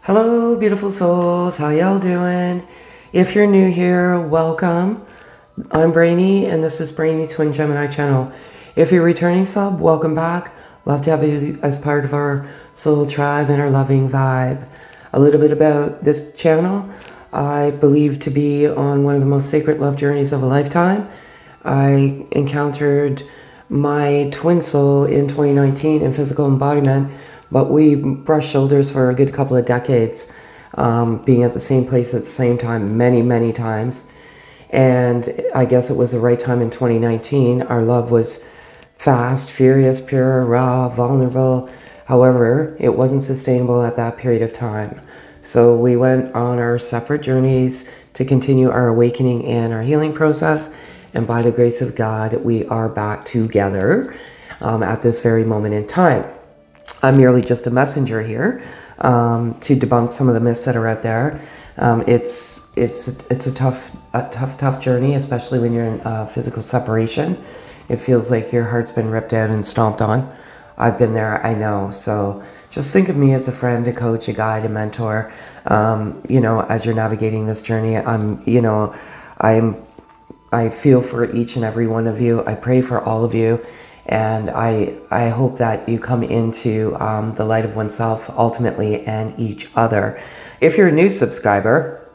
Hello, beautiful souls. How y'all doing? If you're new here, welcome. I'm Brainy, and this is Brainy Twin Gemini channel. If you're returning sub, welcome back. Love to have you as part of our soul tribe and our loving vibe. A little bit about this channel. I believe to be on one of the most sacred love journeys of a lifetime. I encountered my twin soul in 2019 in physical embodiment, but we brushed shoulders for a good couple of decades, being at the same place at the same time many times. And I guess it was the right time in 2019. Our love was fast, furious, pure, raw, vulnerable. However, it wasn't sustainable at that period of time. So we went on our separate journeys to continue our awakening and our healing process. And by the grace of God, we are back together at this very moment in time. I'm merely just a messenger here to debunk some of the myths that are out there. It's a tough journey, especially when you're in physical separation. It feels like your heart's been ripped out and stomped on. I've been there, I know. So just think of me as a friend, a coach, a guide, a mentor. You know, as you're navigating this journey, I feel for each and every one of you. I pray for all of you. And I hope that you come into the light of oneself ultimately and each other. If you're a new subscriber,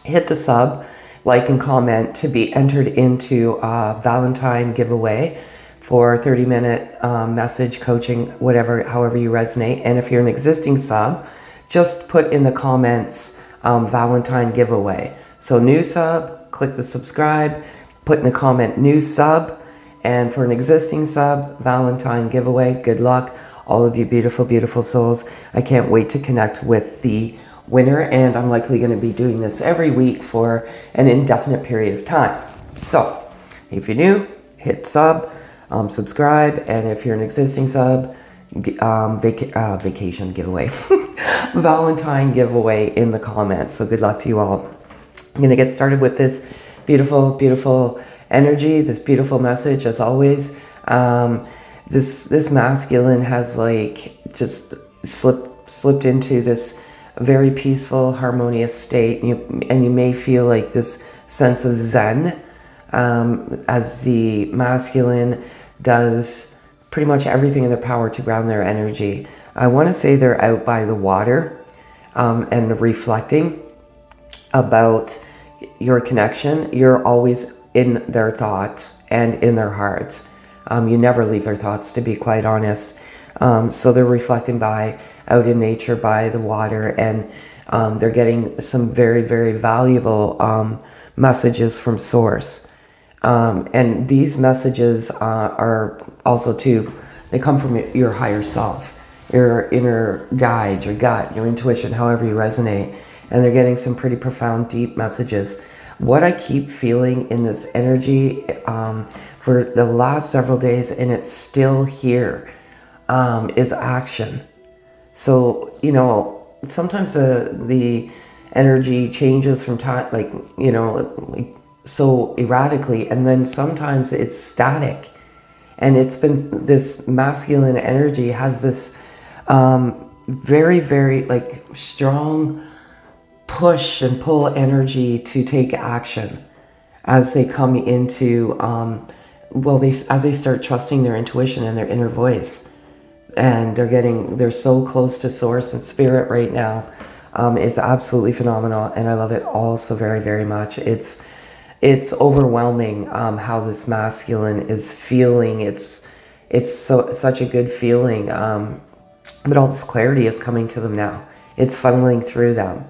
hit the sub, like and comment to be entered into a Valentine giveaway for 30-minute message coaching, whatever, however you resonate. And if you're an existing sub, just put in the comments Valentine giveaway. So new sub, click the subscribe, put in the comment new sub. And for an existing sub, Valentine giveaway, good luck. All of you beautiful, beautiful souls. I can't wait to connect with the winner, and I'm likely going to be doing this every week for an indefinite period of time. So, if you're new, hit sub, subscribe, and if you're an existing sub, vacation giveaway, Valentine giveaway in the comments. So good luck to you all. I'm going to get started with this beautiful, beautiful energy, this beautiful message. As always, this masculine has like just slipped into this very peaceful, harmonious state, and you may feel like this sense of zen as the masculine does pretty much everything in their power to ground their energy. I want to say they're out by the water and reflecting about your connection. You're always in their thought and in their hearts. You never leave their thoughts, to be quite honest. So they're reflecting out in nature by the water, and they're getting some very, very valuable messages from source. And these messages are also too, they come from your higher self, your inner guide, your gut, your intuition, however you resonate. And they're getting some pretty profound, deep messages. What I keep feeling in this energy for the last several days, and it's still here, is action. So, you know, sometimes the energy changes from time, like, you know, so erratically, and then sometimes it's static. And it's been, this masculine energy has this very, very like strong push and pull energy to take action as they come into as they start trusting their intuition and their inner voice, and they're so close to source and spirit right now. It's absolutely phenomenal, and I love it all so very, very much. It's overwhelming how this masculine is feeling. It's such a good feeling, but all this clarity is coming to them now. It's funneling through them.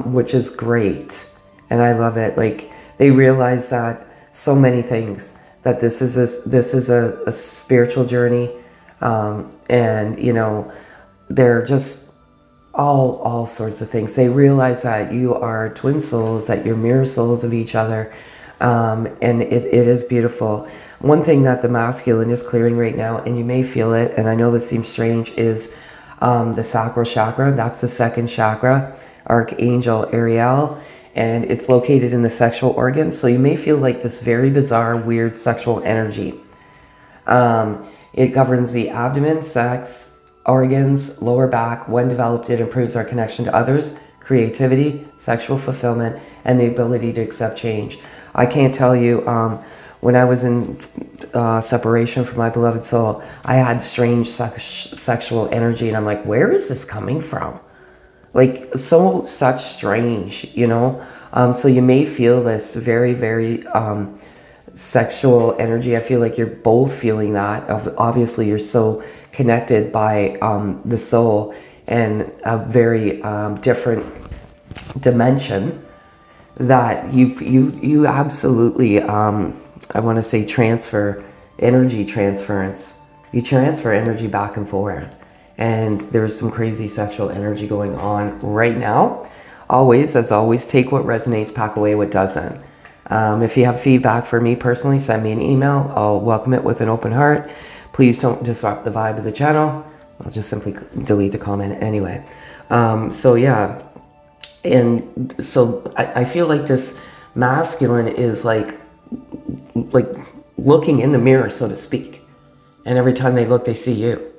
Which is great, and I love it. Like, they realize that so many things, that this is a spiritual journey, and you know, they're just all sorts of things. They realize that you are twin souls, that you're mirror souls of each other, and it is beautiful. One thing that the masculine is clearing right now, and you may feel it, and I know this seems strange, is the sacral chakra. That's the second chakra, Archangel Ariel, and it's located in the sexual organs. So you may feel like this very bizarre, weird sexual energy. It governs the abdomen, sex, organs, lower back. When developed, it improves our connection to others, creativity, sexual fulfillment, and the ability to accept change. I can't tell you, when I was in separation from my beloved soul, I had strange sexual energy, and I'm like, where is this coming from? Like, such strange, you know? So you may feel this very, very sexual energy. I feel like you're both feeling that. Obviously, you're so connected by the soul and a very different dimension that you absolutely, I want to say energy transference. You transfer energy back and forth. And there's some crazy sexual energy going on right now. Always, as always, take what resonates, pack away what doesn't. If you have feedback for me personally, send me an email. I'll welcome it with an open heart. Please don't disrupt the vibe of the channel. I'll just simply delete the comment anyway. So yeah, and so I feel like this masculine is like looking in the mirror, so to speak. And every time they look, they see you.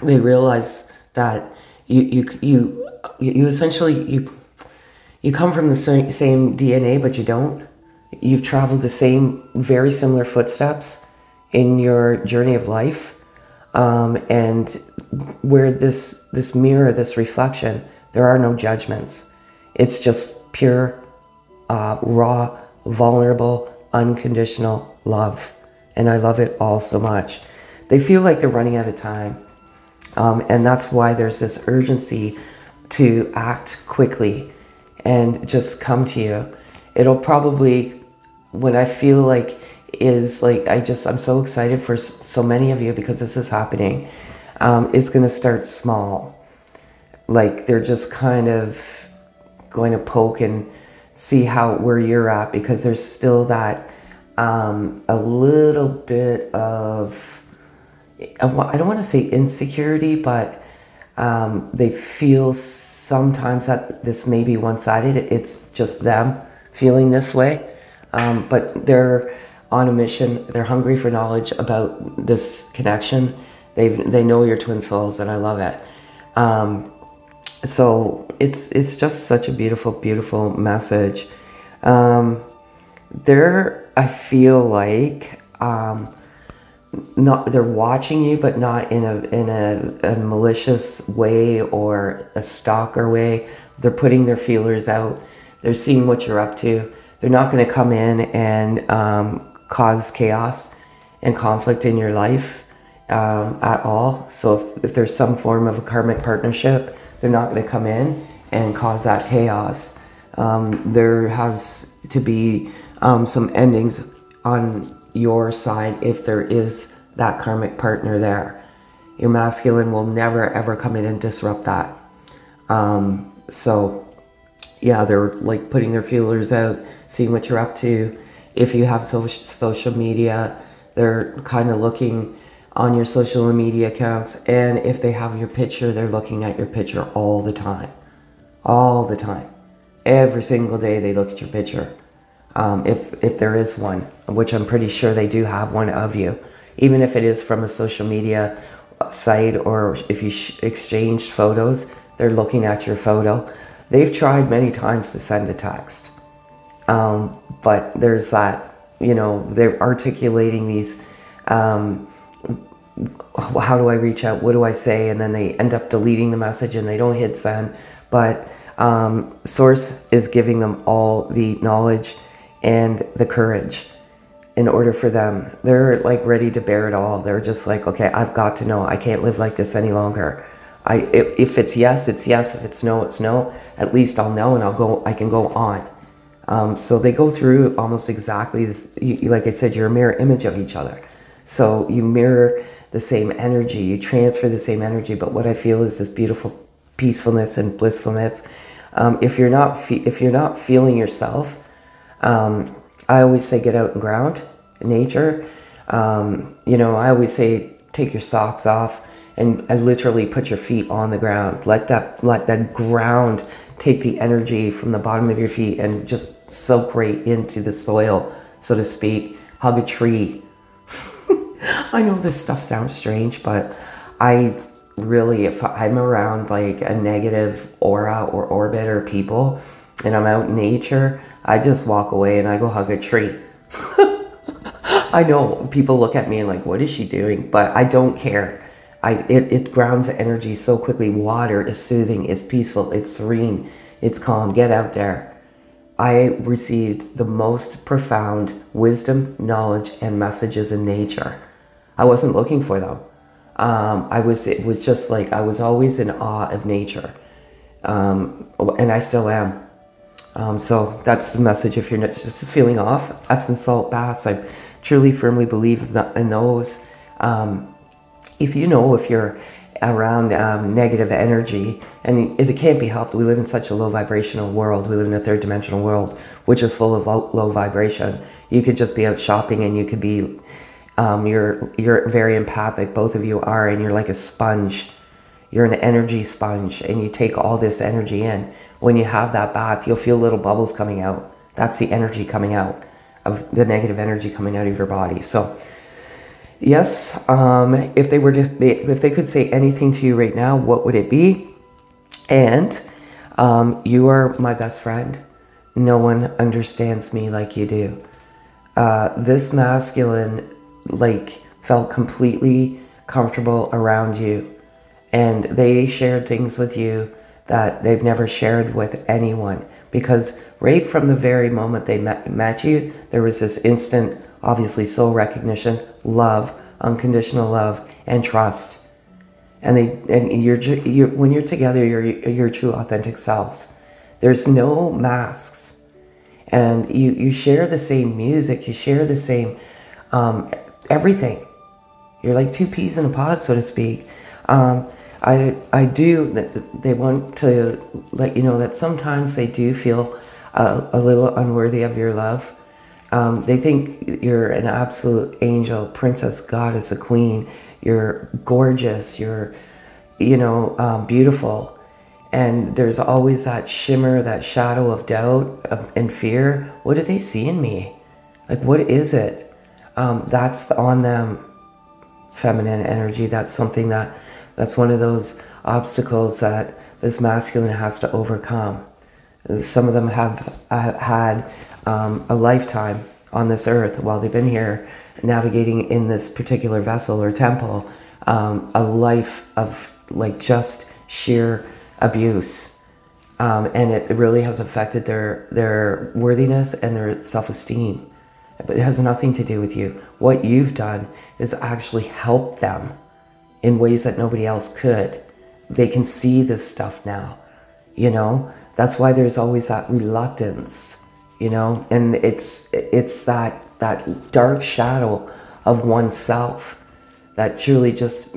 They realize that you essentially you come from the same DNA, but you don't. You've traveled the same, very similar footsteps in your journey of life, and where this mirror, this reflection, there are no judgments. It's just pure, raw, vulnerable, unconditional love, and I love it all so much. They feel like they're running out of time, and that's why there's this urgency to act quickly and just come to you. It'll probably, what I feel like is like, I'm so excited for so many of you because this is happening. It's going to start small. Like, they're just kind of going to poke and see where you're at, because there's still that a little bit of, I don't want to say insecurity, but they feel sometimes that this may be one-sided. It's just them feeling this way, but they're on a mission. They're hungry for knowledge about this connection. They know you're twin souls, and I love it. So it's just such a beautiful, beautiful message. I feel like they're watching you, but not in a malicious way or a stalker way. They're putting their feelers out. They're seeing what you're up to. They're not going to come in and cause chaos and conflict in your life at all. So if there's some form of a karmic partnership, they're not going to come in and cause that chaos. There has to be some endings on your side if there is that karmic partner there. Your masculine will never ever come in and disrupt that. So yeah, they're like putting their feelers out, seeing what you're up to. If you have social media, they're kind of looking on your social media accounts, and if they have your picture, they're looking at your picture all the time. All the time. Every single day they look at your picture. If there is one, which I'm pretty sure they do have one of you, even if it is from a social media site, or if you exchanged photos, they're looking at your photo. They've tried many times to send a text, but there's that, you know, they're articulating these, how do I reach out, what do I say, and then they end up deleting the message and they don't hit send. But Source is giving them all the knowledge and the courage in order for them. They're like ready to bear it all. They're just like, okay, I've got to know. I can't live like this any longer. If it's yes, it's yes. If it's no, it's no. At least I'll know, and I can go on. So they go through almost exactly this. Like I said, you're a mirror image of each other. So you mirror the same energy. You transfer the same energy. But what I feel is this beautiful peacefulness and blissfulness. If you're not feeling yourself, I always say get out and ground in nature. You know, I always say take your socks off and literally put your feet on the ground. Let that ground take the energy from the bottom of your feet and just soak right into the soil, so to speak. Hug a tree. I know this stuff sounds strange, but I really, if I'm around like a negative aura or orbit or people and I'm out in nature, I just walk away and I go hug a tree. I know people look at me and like, what is she doing? But I don't care. It grounds the energy so quickly. Water is soothing, it's peaceful, it's serene, it's calm. Get out there. I received the most profound wisdom, knowledge, and messages in nature. I wasn't looking for them. It was just like, I was always in awe of nature. And I still am. So that's the message. If you're just feeling off, Epsom salt baths, I truly firmly believe in those. If you're around negative energy, and it can't be helped, we live in such a low vibrational world. We live in a third dimensional world, which is full of low vibration. You could just be out shopping and you could be, you're very empathic, both of you are, and you're like a sponge. You're an energy sponge, and you take all this energy in. When you have that bath, you'll feel little bubbles coming out. That's the energy coming out, of the negative energy coming out of your body. So yes, if they could say anything to you right now, what would it be? And you are my best friend. No one understands me like you do. This masculine felt completely comfortable around you, and they shared things with you that they've never shared with anyone, because right from the very moment they met you, there was this instant, obviously, soul recognition, love, unconditional love, and trust. And when you're together, you're your true authentic selves. There's no masks, and you share the same music, you share the same everything. You're like two peas in a pod, so to speak. They want to let you know that sometimes they do feel a little unworthy of your love. They think you're an absolute angel, princess, goddess, a queen. You're gorgeous. You're, beautiful. And there's always that shimmer, that shadow of doubt and fear. What do they see in me? Like, what is it? That's on them, feminine energy. That's something that's one of those obstacles that this masculine has to overcome. Some of them have had a lifetime on this earth while they've been here navigating in this particular vessel or temple, a life of just sheer abuse. And it really has affected their worthiness and their self-esteem. But it has nothing to do with you. What you've done is actually help them in ways that nobody else could. They can see this stuff now, That's why there's always that reluctance, And it's that dark shadow of oneself that truly just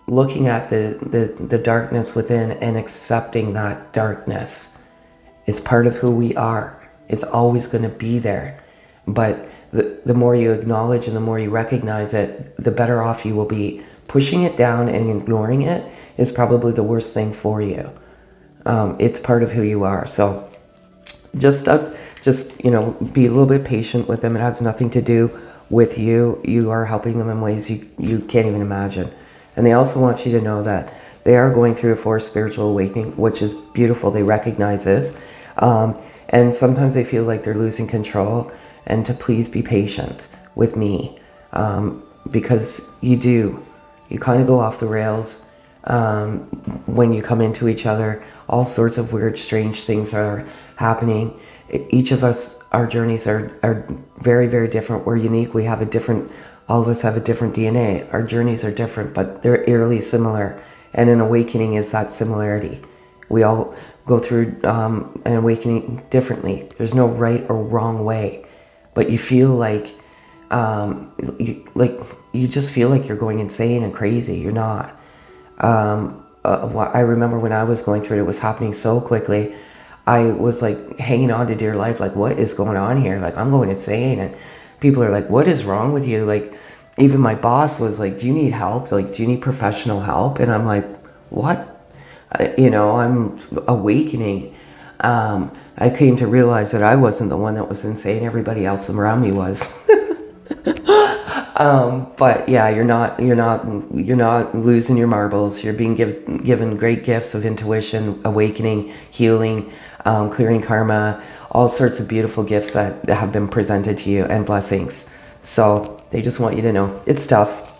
looking at the darkness within and accepting that darkness. It's part of who we are. It's always going to be there. But the more you acknowledge and the more you recognize it, the better off you will be. Pushing it down and ignoring it is probably the worst thing for you. It's part of who you are. So just be a little bit patient with them. It has nothing to do with you. You are helping them in ways you can't even imagine. And they also want you to know that they are going through a forced spiritual awakening, which is beautiful. They recognize this. And sometimes they feel like they're losing control, and to please be patient with me, because you kind of go off the rails when you come into each other. All sorts of weird, strange things are happening. Each of us, our journeys are very, very different. We're unique. All of us have a different DNA. Our journeys are different, but they're eerily similar. And an awakening is that similarity. We all go through an awakening differently. There's no right or wrong way, but you feel like you just feel like you're going insane and crazy. You're not. I remember when I was going through it, it was happening so quickly. I was hanging on to dear life, what is going on here? I'm going insane. And people are like, what is wrong with you? Even my boss was like, do you need help? Do you need professional help? And I'm like, what? I'm awakening. I came to realize that I wasn't the one that was insane. Everybody else around me was. But yeah, you're not losing your marbles. You're being given great gifts of intuition, awakening, healing, clearing karma, all sorts of beautiful gifts that have been presented to you, and blessings. So they just want you to know it's tough.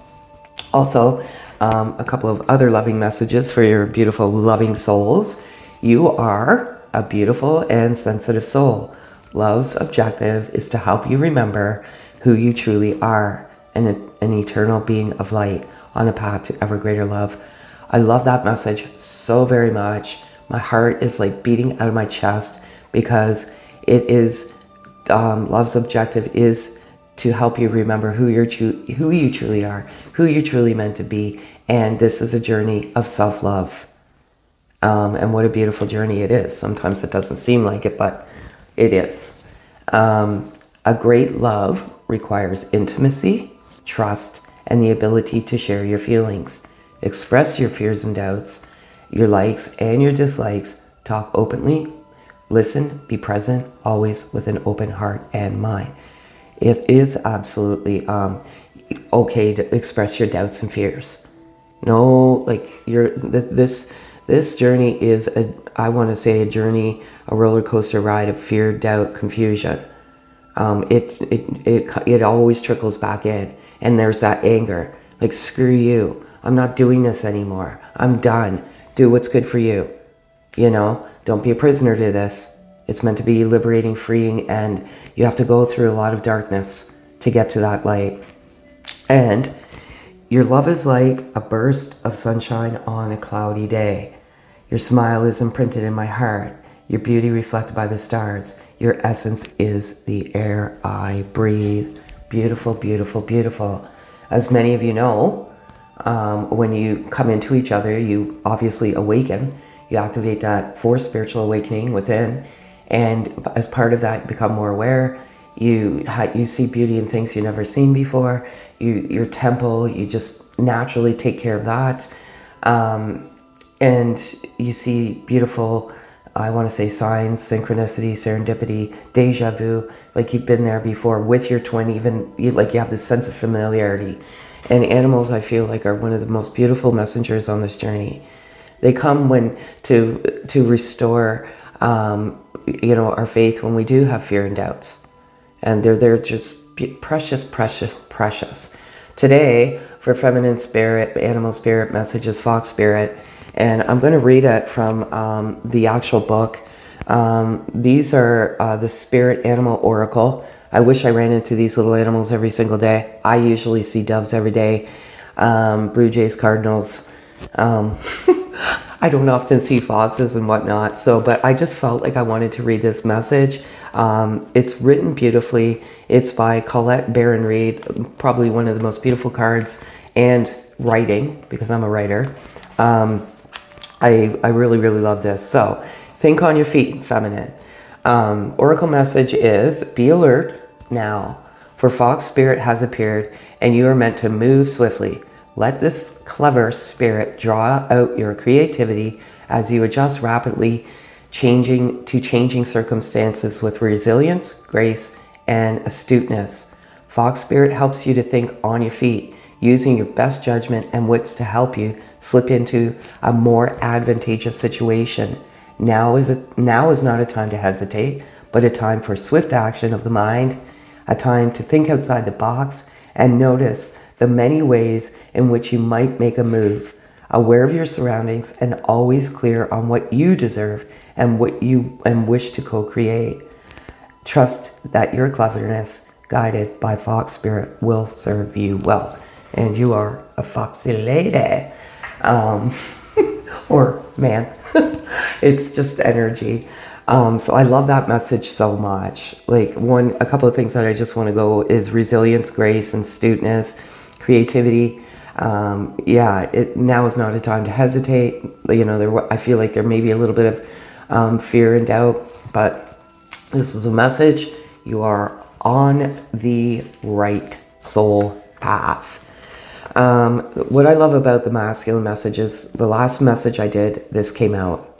Also, a couple of other loving messages for your beautiful, loving souls. You are a beautiful and sensitive soul. Love's objective is to help you remember who you truly are, an eternal being of light on a path to ever greater love. I love that message so very much. My heart is like beating out of my chest, because it is, love's objective is to help you remember who you truly are, who you're truly meant to be. And this is a journey of self-love. And what a beautiful journey it is. Sometimes it doesn't seem like it, but it is. A great love requires intimacy, trust, and the ability to share your feelings. Express your fears and doubts, your likes and your dislikes. Talk openly, listen, be present, always with an open heart and mind. It is absolutely okay to express your doubts and fears. No, like this journey is I want to say a journey, a roller coaster ride of fear, doubt, confusion. It always trickles back in, and there's that anger, like, screw you, I'm not doing this anymore, I'm done. Do what's good for you. You know, don't be a prisoner to this. It's meant to be liberating, freeing, and you have to go through a lot of darkness to get to that light. And your love is like a burst of sunshine on a cloudy day. Your smile is imprinted in my heart. Your beauty reflected by the stars. Your essence is the air I breathe. Beautiful, beautiful, beautiful. As many of you know, when you come into each other, you obviously awaken. You activate that fourth spiritual awakening within. And as part of that, you become more aware. You see beauty in things you've never seen before. Your temple, you just naturally take care of that. And you see beautiful, I want to say, signs, synchronicity, serendipity, deja vu, like you've been there before with your twin, even like you have this sense of familiarity. And animals, I feel like, are one of the most beautiful messengers on this journey. They come to restore our faith when we do have fear and doubts. And they're just precious, precious, precious. Today, for feminine spirit, animal spirit messages, fox spirit, and I'm going to read it from the actual book. These are the Spirit Animal Oracle. I wish I ran into these little animals every single day. I usually see doves every day, blue jays, cardinals. I don't often see foxes and whatnot. But I just felt like I wanted to read this message. It's written beautifully. It's by Colette Baron Reed, probably one of the most beautiful cards and writing, because I'm a writer. I really, really love this. So think on your feet, feminine. Oracle message is, be alert now, for fox spirit has appeared and you are meant to move swiftly. Let this clever spirit draw out your creativity as you adjust rapidly changing circumstances with resilience, grace, and astuteness. Fox spirit helps you to think on your feet, using your best judgment and wits to help you slip into a more advantageous situation. Now is not a time to hesitate, but a time for swift action of the mind, a time to think outside the box and notice the many ways in which you might make a move, aware of your surroundings and always clear on what you deserve and what you wish to co-create. Trust that your cleverness, guided by fox spirit, will serve you well. And you are a foxy lady. Or man. It's just energy. So I love that message so much. Like a couple of things that I just want to go is resilience, grace, and astuteness, creativity. Now is not a time to hesitate. I feel like there may be a little bit of fear and doubt, but this is a message. You are on the right soul path. What I love about the masculine messages, the last message I did, this came out,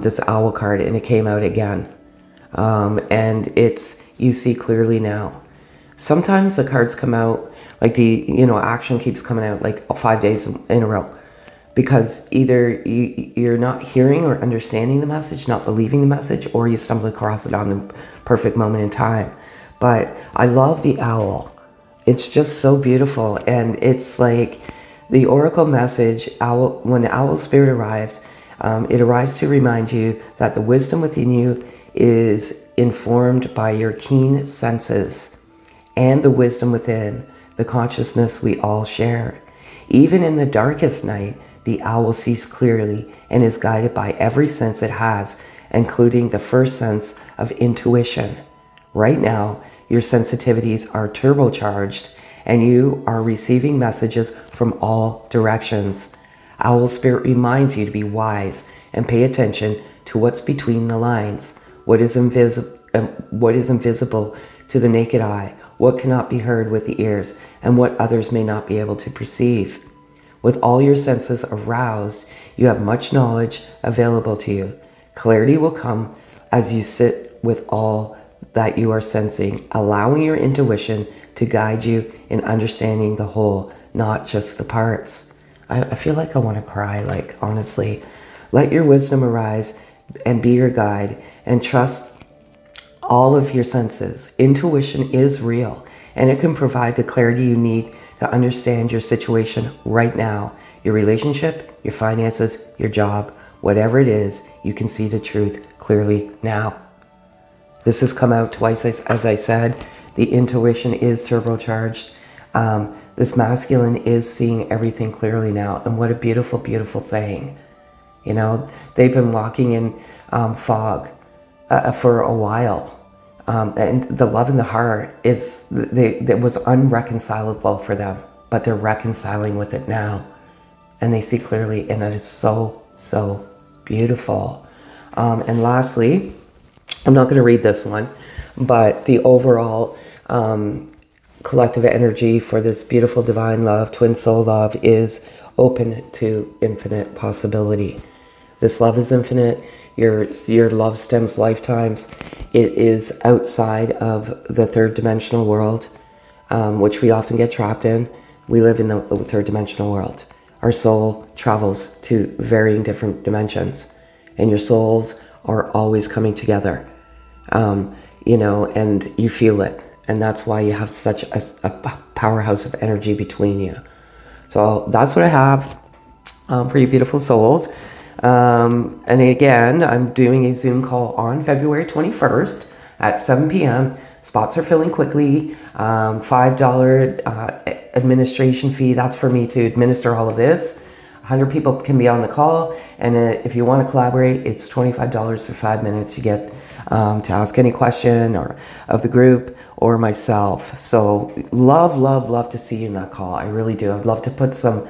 this owl card, and it came out again. And it's, you see clearly now. Sometimes the cards come out, like the, action keeps coming out like 5 days in a row. Because either you're not hearing or understanding the message, not believing the message, or you stumble across it on the perfect moment in time. But I love the owl. It's just so beautiful. And it's like the oracle message, when the owl spirit arrives, it arrives to remind you that the wisdom within you is informed by your keen senses and the wisdom within, the consciousness we all share. Even in the darkest night, the owl sees clearly and is guided by every sense it has, including the first sense of intuition. Right now, your sensitivities are turbocharged and you are receiving messages from all directions. Owl spirit reminds you to be wise and pay attention to what's between the lines, what is invisible to the naked eye, what cannot be heard with the ears, and what others may not be able to perceive. With all your senses aroused, you have much knowledge available to you. Clarity will come as you sit with all that you are sensing, allowing your intuition to guide you in understanding the whole, not just the parts. I feel like I want to cry, like, honestly. Let your wisdom arise and be your guide, and trust all of your senses. Intuition is real, and it can provide the clarity you need to understand your situation right now, your relationship, your finances, your job, whatever it is, you can see the truth clearly now. This has come out twice, as I said. The intuition is turbocharged. This masculine is seeing everything clearly now, and what a beautiful, beautiful thing. They've been walking in fog for a while. And the love in the heart that was unreconcilable for them, but they're reconciling with it now, and they see clearly, and that is so, so beautiful. And lastly, I'm not going to read this one, but the overall collective energy for this beautiful divine love, twin soul love, is open to infinite possibility. This love is infinite. Your love stems lifetimes. It is outside of the third dimensional world, which we often get trapped in. We live in the third dimensional world. Our soul travels to varying different dimensions, and your souls are always coming together, and you feel it. And that's why you have such a powerhouse of energy between you. So that's what I have for you beautiful souls. And again, I'm doing a Zoom call on February 21st at 7 p.m. Spots are filling quickly. $5 administration fee. That's for me to administer all of this. 100 people can be on the call. And if you want to collaborate, it's $25 for 5 minutes. You get to ask any question or of the group or myself. So love to see you in that call. I really do. I'd love to put some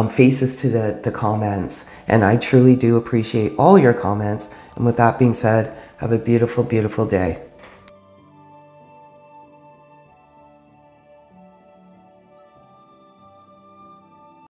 faces to the comments, and I truly do appreciate all your comments. And with that being said, have a beautiful, beautiful day.